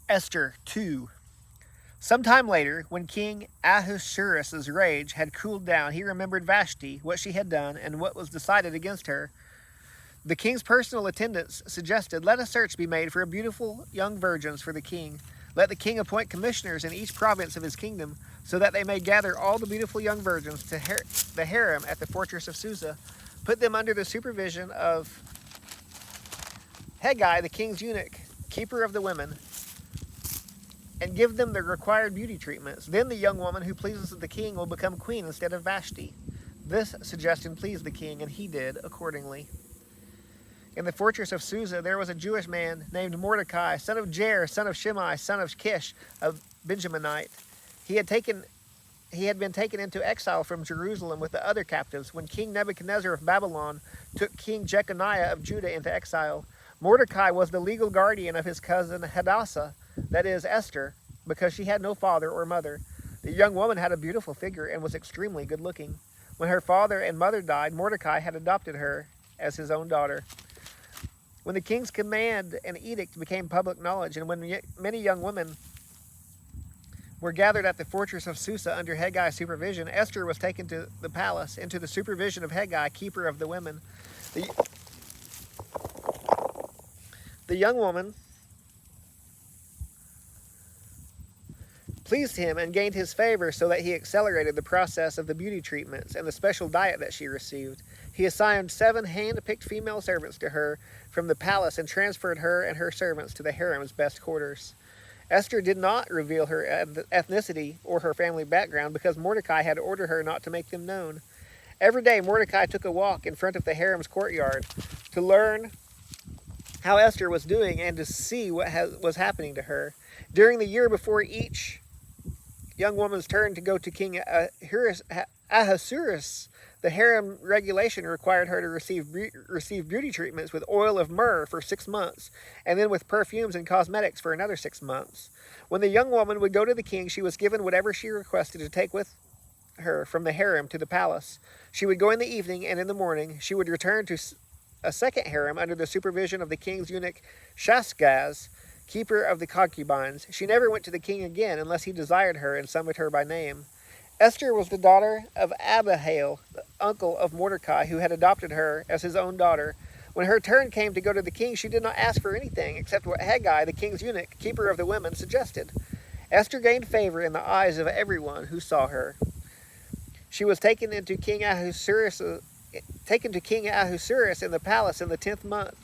Esther 2. Sometime later, when King Ahasuerus' rage had cooled down, he remembered Vashti, what she had done, and what was decided against her. The king's personal attendants suggested, "Let a search be made for beautiful young virgins for the king. Let the king appoint commissioners in each province of his kingdom, so that they may gather all the beautiful young virgins to the harem at the fortress of Susa. Put them under the supervision of Hegai, the king's eunuch, keeper of the women, and give them the required beauty treatments. Then the young woman who pleases the king will become queen instead of Vashti." This suggestion pleased the king, and he did accordingly. In the fortress of Susa, there was a Jewish man named Mordecai, son of Jair, son of Shimei, son of Kish, a Benjaminite. He had been taken into exile from Jerusalem with the other captives when King Nebuchadnezzar of Babylon took King Jeconiah of Judah into exile. Mordecai was the legal guardian of his cousin Hadassah, that is, Esther, because she had no father or mother. The young woman had a beautiful figure and was extremely good looking. When her father and mother died, Mordecai had adopted her as his own daughter. When the king's command and edict became public knowledge, and when many young women were gathered at the fortress of Susa under Heggai's supervision, Esther was taken to the palace into the supervision of Heggai, keeper of the women. The young woman pleased him and gained his favor, so that he accelerated the process of the beauty treatments and the special diet that she received. He assigned 7 hand-picked female servants to her from the palace and transferred her and her servants to the harem's best quarters. Esther did not reveal her ethnicity or her family background because Mordecai had ordered her not to make them known. Every day, Mordecai took a walk in front of the harem's courtyard to learn how Esther was doing and to see what was happening to her. During the year before each young woman's turn to go to King Ahasuerus, the harem regulation required her to receive beauty treatments with oil of myrrh for 6 months, and then with perfumes and cosmetics for another 6 months. When the young woman would go to the king, she was given whatever she requested to take with her from the harem to the palace. She would go in the evening, and in the morning she would return to a second harem under the supervision of the king's eunuch Shashgaz, keeper of the concubines. She never went to the king again unless he desired her and summoned her by name. Esther was the daughter of Abihail, the uncle of Mordecai, who had adopted her as his own daughter. When her turn came to go to the king, she did not ask for anything except what Hegai, the king's eunuch, keeper of the women, suggested. Esther gained favor in the eyes of everyone who saw her. She was taken to King Ahasuerus in the palace in the 10th month,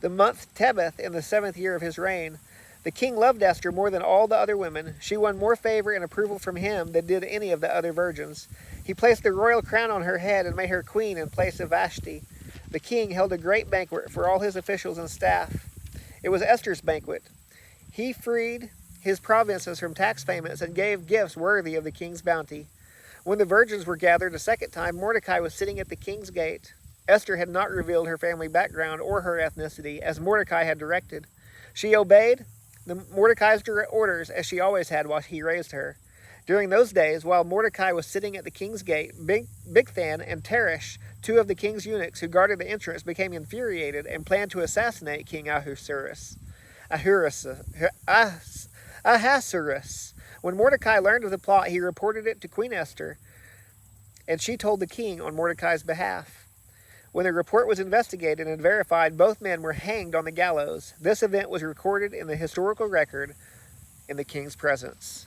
the month Tebeth, in the 7th year of his reign. The king loved Esther more than all the other women. She won more favor and approval from him than did any of the other virgins. He placed the royal crown on her head and made her queen in place of Vashti. The king held a great banquet for all his officials and staff. It was Esther's banquet. He freed his provinces from tax payments and gave gifts worthy of the king's bounty. When the virgins were gathered a second time, Mordecai was sitting at the king's gate. Esther had not revealed her family background or her ethnicity, as Mordecai had directed. She obeyed Mordecai's orders, as she always had while he raised her. During those days, while Mordecai was sitting at the king's gate, Bigthan and Teresh, 2 of the king's eunuchs who guarded the entrance, became infuriated and planned to assassinate King Ahasuerus. When Mordecai learned of the plot, he reported it to Queen Esther, and she told the king on Mordecai's behalf. When the report was investigated and verified, both men were hanged on the gallows. This event was recorded in the historical record in the king's presence.